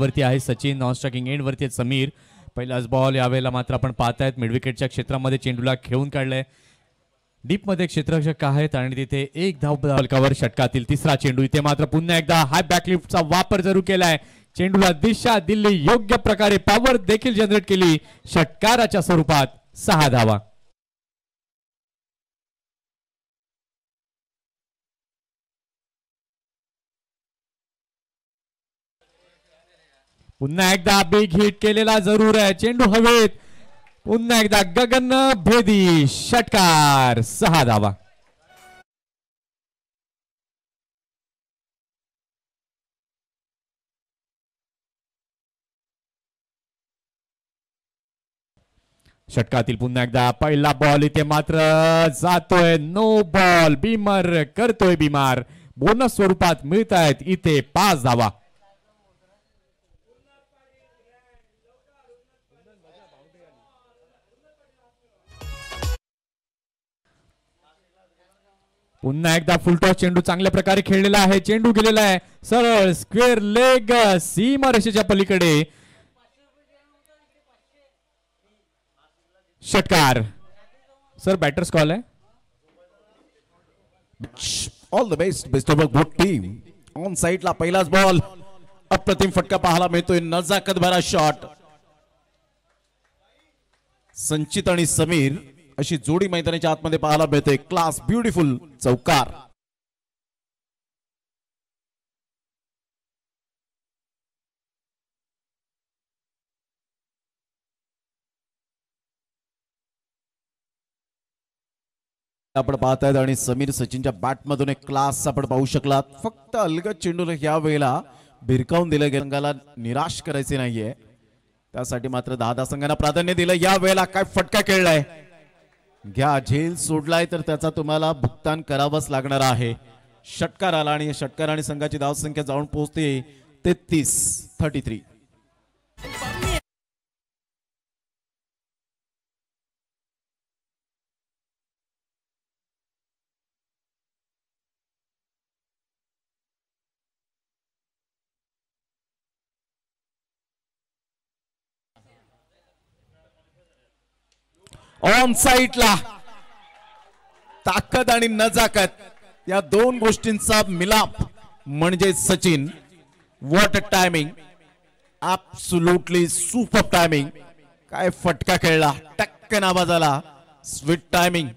वरती आहे Sachin, non striking and वरती आहे समीर. पहिलाच बॉल यावेळेला मात्र आपण पाहतायत मिड विकेटच्या क्षेत्रामध्ये चेंडूला खेळून काढलंय. डीप मध्ये क्षेत्ररक्षक आहेत आणि तिथे एक धाव फलकावर षटकातील तिसरा चेंडू. इथे मात्र पुन्हा एकदा हाय बॅकलिफ्टचा वापर जरूर केलाय. चेंडूला दिशा दिली, योग्य प्रकारे पॉवर देखील जनरेट केली. षटकाराच्या स्वरूपात 6 धावा. पुन्हा एकदा बिग हिट केलेला जरूर आहे. चेंडू हवेत, पुन्हा एकदा गगन भेदी षटकार. 6 धावा. षटकातील पुन्हा एकदा पहिला बॉल इथे मात्र जातोय नो बॉल. बीमर करतोय बीमार. बोनस स्वरूपात मिळत आहेत इथे 5 धावा. पुन्हा एकदा फुलटॉस चेंडू चांगल्या प्रकारे खेळलेला आहे. चेंडू गेलेला आहे सरळ स्क्वेअर लेग सीमारेषेच्या पलीकडे. षटकार. सर बॅटर्स कॉल आहे. All the best of both team. On साइडला पहिलाच बॉल. अप्रतिम फटका पाहायला मिळतोय. नजाकत भरा शॉट. संचित आणि समीर अशी जोडी मैदानाच्या आतमध्ये पाहायला मिळते. क्लास ब्युटिफुल चौकार. आपण पाहतायत आणि समीर सचिनच्या बॅट मधून एक क्लास आपण पाहू शकलात. फक्त अलगद चेंडूला या वेळेला भिरकावून दिलं गेलं. संघाला निराश करायचे नाहीये, त्यासाठी मात्र 10 संघांना प्राधान्य दिलं. या वेळेला काय फटका खेळलाय. घ्या, झेल सोडलाय तर त्याचा तुम्हाला भुगतान करावंच लागणार आहे. षटकार आला आणि षटकाराने संघाची धावसंख्या जाऊन पोहोचते 33. ऑन साइडला ताकद आणि नजाकत या दोन गोष्टींचा मिलाप म्हणजे Sachin. What a timing. Absolutely super timing. काय फटका खेळला. टक्कन आवाज आला. Sweet timing.